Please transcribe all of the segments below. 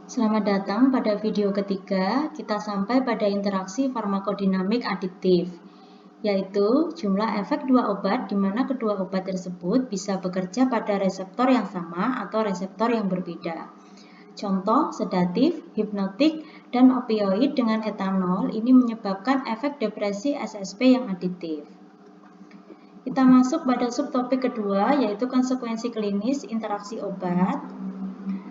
Selamat datang pada video ketiga, kita sampai pada interaksi farmakodinamik adiktif, yaitu jumlah efek dua obat di mana kedua obat tersebut bisa bekerja pada reseptor yang sama atau reseptor yang berbeda. Contoh, sedatif, hipnotik, dan opioid dengan etanol ini menyebabkan efek depresi SSP yang adiktif. Kita masuk pada subtopik kedua, yaitu konsekuensi klinis interaksi obat.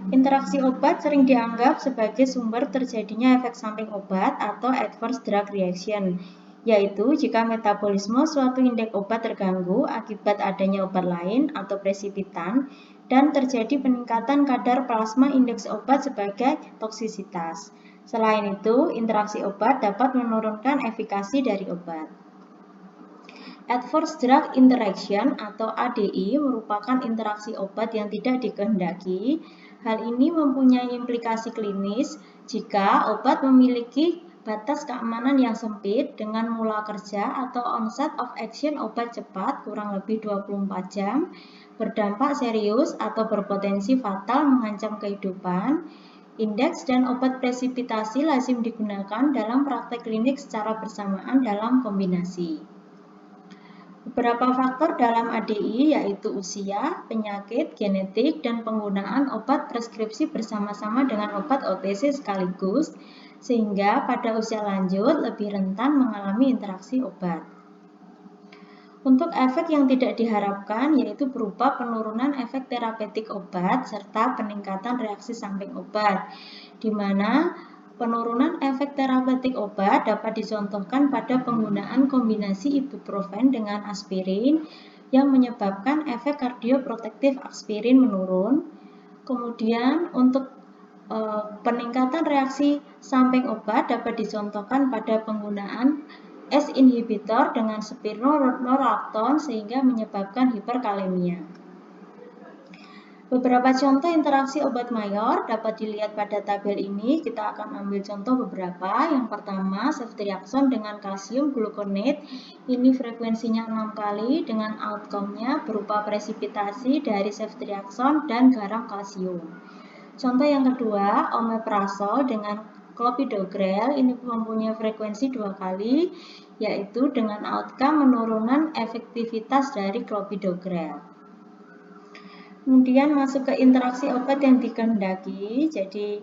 Interaksi obat sering dianggap sebagai sumber terjadinya efek samping obat atau adverse drug reaction, yaitu jika metabolisme suatu indeks obat terganggu akibat adanya obat lain atau presipitan dan terjadi peningkatan kadar plasma indeks obat sebagai toksisitas. Selain itu, interaksi obat dapat menurunkan efikasi dari obat. Adverse drug interaction atau ADI merupakan interaksi obat yang tidak dikehendaki. Hal ini mempunyai implikasi klinis jika obat memiliki batas keamanan yang sempit dengan mula kerja atau onset of action obat cepat kurang lebih 24 jam, berdampak serius atau berpotensi fatal mengancam kehidupan. Indeks dan obat presipitasi lazim digunakan dalam praktek klinik secara bersamaan dalam kombinasi. Beberapa faktor dalam ADI yaitu usia, penyakit, genetik, dan penggunaan obat preskripsi bersama-sama dengan obat OTC sekaligus, sehingga pada usia lanjut lebih rentan mengalami interaksi obat. Untuk efek yang tidak diharapkan yaitu berupa penurunan efek terapeutik obat serta peningkatan reaksi samping obat, di mana penurunan efek terapeutik obat dapat dicontohkan pada penggunaan kombinasi ibuprofen dengan aspirin yang menyebabkan efek kardioprotektif aspirin menurun. Kemudian untuk peningkatan reaksi samping obat dapat dicontohkan pada penggunaan ACE inhibitor dengan spironolactone sehingga menyebabkan hiperkalemia. Beberapa contoh interaksi obat mayor dapat dilihat pada tabel ini. Kita akan ambil contoh beberapa. Yang pertama, ceftriaxone dengan kalsium gluconate. Ini frekuensinya 6 kali dengan outcome-nya berupa presipitasi dari ceftriaxone dan garam kalsium. Contoh yang kedua, omeprazole dengan clopidogrel. Ini mempunyai frekuensi 2 kali, yaitu dengan outcome penurunan efektivitas dari clopidogrel. Kemudian masuk ke interaksi obat yang dikehendaki. Jadi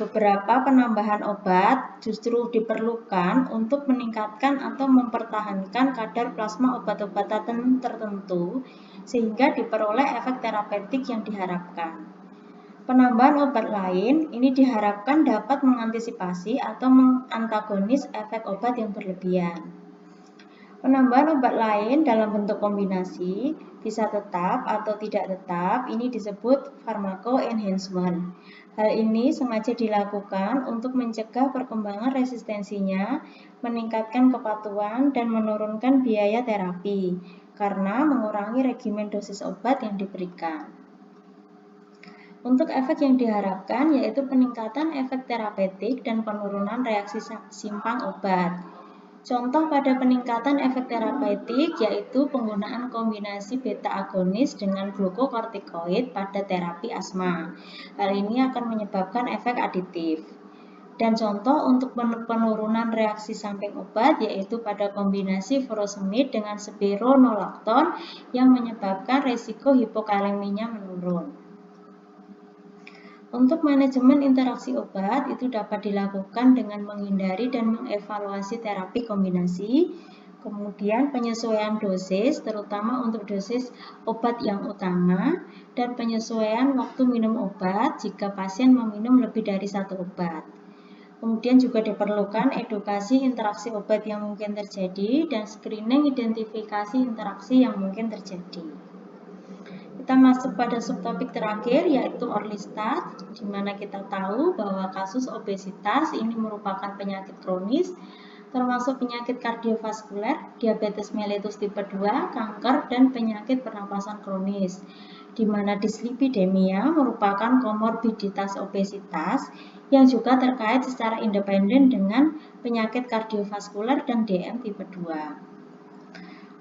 beberapa penambahan obat justru diperlukan untuk meningkatkan atau mempertahankan kadar plasma obat-obatan tertentu sehingga diperoleh efek terapeutik yang diharapkan. Penambahan obat lain ini diharapkan dapat mengantisipasi atau mengantagonis efek obat yang berlebihan. Penambahan obat lain dalam bentuk kombinasi bisa tetap atau tidak tetap, ini disebut pharmacoenhancement. Hal ini sengaja dilakukan untuk mencegah perkembangan resistensinya, meningkatkan kepatuhan, dan menurunkan biaya terapi, karena mengurangi regimen dosis obat yang diberikan. Untuk efek yang diharapkan yaitu peningkatan efek terapeutik dan penurunan reaksi simpang obat. Contoh pada peningkatan efek terapeutik yaitu penggunaan kombinasi beta agonis dengan glukokortikoid pada terapi asma. Hal ini akan menyebabkan efek aditif. Dan contoh untuk penurunan reaksi samping obat yaitu pada kombinasi furosemid dengan spironolactone yang menyebabkan resiko hipokaleminya menurun. Untuk manajemen interaksi obat itu dapat dilakukan dengan menghindari dan mengevaluasi terapi kombinasi, kemudian penyesuaian dosis terutama untuk dosis obat yang utama, dan penyesuaian waktu minum obat jika pasien meminum lebih dari satu obat. Kemudian juga diperlukan edukasi interaksi obat yang mungkin terjadi dan screening identifikasi interaksi yang mungkin terjadi. Kita masuk pada subtopik terakhir yaitu orlistat, di mana kita tahu bahwa kasus obesitas ini merupakan penyakit kronis, termasuk penyakit kardiovaskuler, diabetes mellitus tipe 2, kanker, dan penyakit pernapasan kronis, di mana dislipidemia merupakan komorbiditas obesitas yang juga terkait secara independen dengan penyakit kardiovaskuler dan DM tipe 2.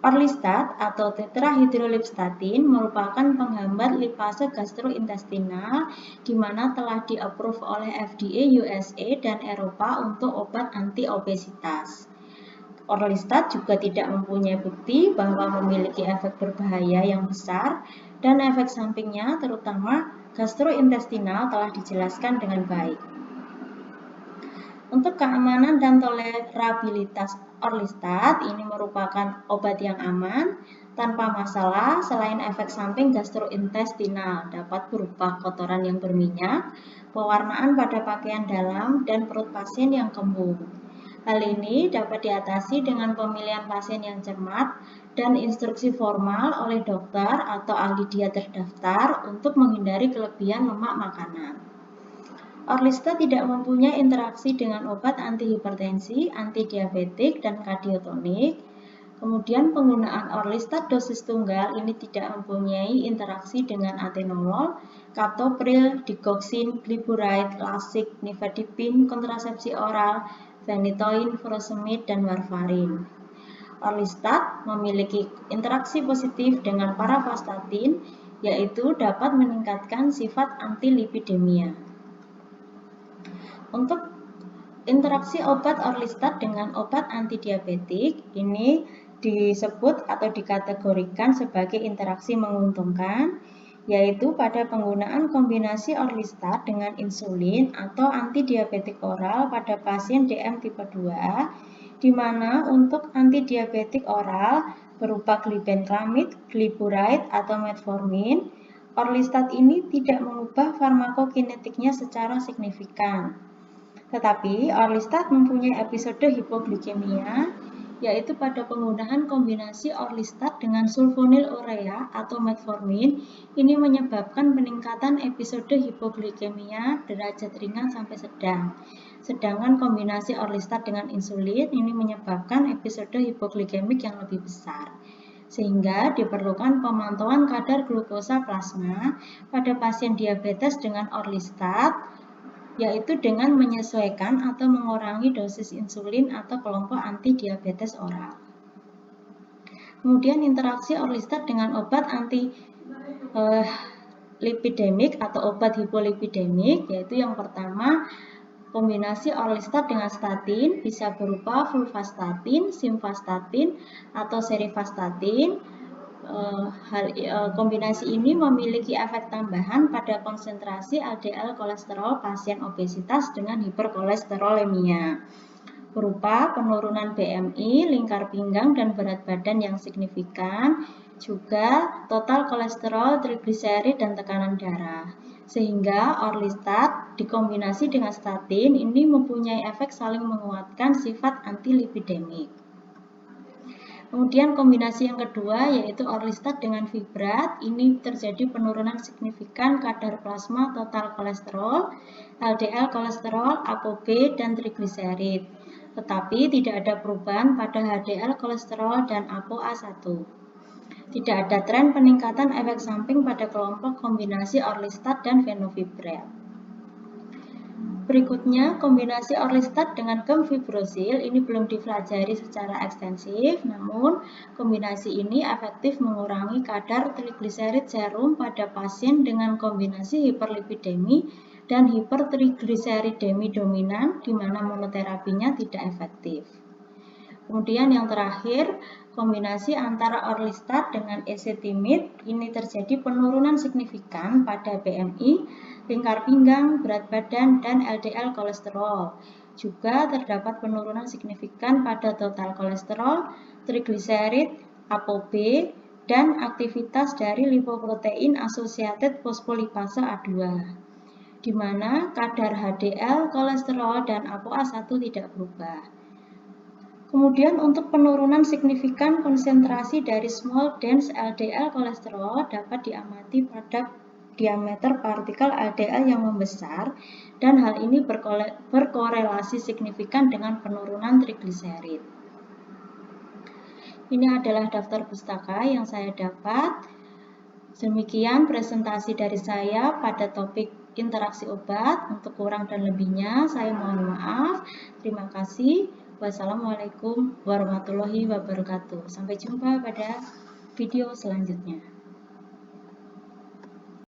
Orlistat atau tetrahydrolipstatin merupakan penghambat lipase gastrointestinal di mana telah di-approve oleh FDA USA dan Eropa untuk obat anti-obesitas. Orlistat juga tidak mempunyai bukti bahwa memiliki efek berbahaya yang besar dan efek sampingnya terutama gastrointestinal telah dijelaskan dengan baik. Untuk keamanan dan tolerabilitas Orlistat ini merupakan obat yang aman, tanpa masalah selain efek samping gastrointestinal dapat berupa kotoran yang berminyak, pewarnaan pada pakaian dalam, dan perut pasien yang kembung. Hal ini dapat diatasi dengan pemilihan pasien yang cermat dan instruksi formal oleh dokter atau ahli diet terdaftar untuk menghindari kelebihan lemak makanan. Orlistat tidak mempunyai interaksi dengan obat antihipertensi, antidiabetik, dan kardiotonik. Kemudian penggunaan Orlistat dosis tunggal ini tidak mempunyai interaksi dengan atenolol, captopril, digoxin, glyburide, lasik, nifedipine, kontrasepsi oral, phenytoin, furosemide, dan warfarin. Orlistat memiliki interaksi positif dengan paravastatin, yaitu dapat meningkatkan sifat antilipidemia. Untuk interaksi obat Orlistat dengan obat antidiabetik ini disebut atau dikategorikan sebagai interaksi menguntungkan, yaitu pada penggunaan kombinasi Orlistat dengan insulin atau antidiabetik oral pada pasien DM tipe 2, di mana untuk antidiabetik oral berupa glibenclamid, glyburide, atau metformin, Orlistat ini tidak mengubah farmakokinetiknya secara signifikan. Tetapi Orlistat mempunyai episode hipoglikemia, yaitu pada penggunaan kombinasi Orlistat dengan sulfonylurea atau metformin, ini menyebabkan peningkatan episode hipoglikemia derajat ringan sampai sedang. Sedangkan kombinasi Orlistat dengan insulin ini menyebabkan episode hipoglikemik yang lebih besar. Sehingga diperlukan pemantauan kadar glukosa plasma pada pasien diabetes dengan Orlistat, yaitu dengan menyesuaikan atau mengurangi dosis insulin atau kelompok anti-diabetes oral. Kemudian interaksi Orlistat dengan obat anti-lipidemik atau obat hipolipidemik, yaitu yang pertama kombinasi Orlistat dengan statin bisa berupa fulvastatin, simvastatin, atau serivastatin. Kombinasi ini memiliki efek tambahan pada konsentrasi LDL kolesterol pasien obesitas dengan hiperkolesterolemia, berupa penurunan BMI, lingkar pinggang, dan berat badan yang signifikan, juga total kolesterol, trigliserid, dan tekanan darah. Sehingga Orlistat dikombinasi dengan statin ini mempunyai efek saling menguatkan sifat antilipidemik. Kemudian kombinasi yang kedua yaitu Orlistat dengan Fibrat, ini terjadi penurunan signifikan kadar plasma total kolesterol, LDL kolesterol, ApoB, dan trigliserid. Tetapi tidak ada perubahan pada HDL kolesterol dan ApoA1. Tidak ada tren peningkatan efek samping pada kelompok kombinasi Orlistat dan Fenofibrat. Berikutnya, kombinasi Orlistat dengan gemfibrozil ini belum dipelajari secara ekstensif, namun kombinasi ini efektif mengurangi kadar trigliserid serum pada pasien dengan kombinasi hiperlipidemi dan hipertrigliseridemi dominan, di mana monoterapinya tidak efektif. Kemudian yang terakhir, kombinasi antara Orlistat dengan ezetimibe ini terjadi penurunan signifikan pada BMI, lingkar pinggang, berat badan, dan LDL kolesterol. Juga terdapat penurunan signifikan pada total kolesterol, trigliserid, ApoB, dan aktivitas dari lipoprotein associated phospholipase A2, di mana kadar HDL, kolesterol, dan ApoA1 tidak berubah. Kemudian untuk penurunan signifikan konsentrasi dari small dense LDL kolesterol dapat diamati pada diameter partikel LDL yang membesar, dan hal ini berkorelasi signifikan dengan penurunan trigliserid. Ini adalah daftar pustaka yang saya dapat. Demikian presentasi dari saya pada topik interaksi obat. Untuk kurang dan lebihnya saya mohon maaf. Terima kasih. Wassalamualaikum warahmatullahi wabarakatuh. Sampai jumpa pada video selanjutnya.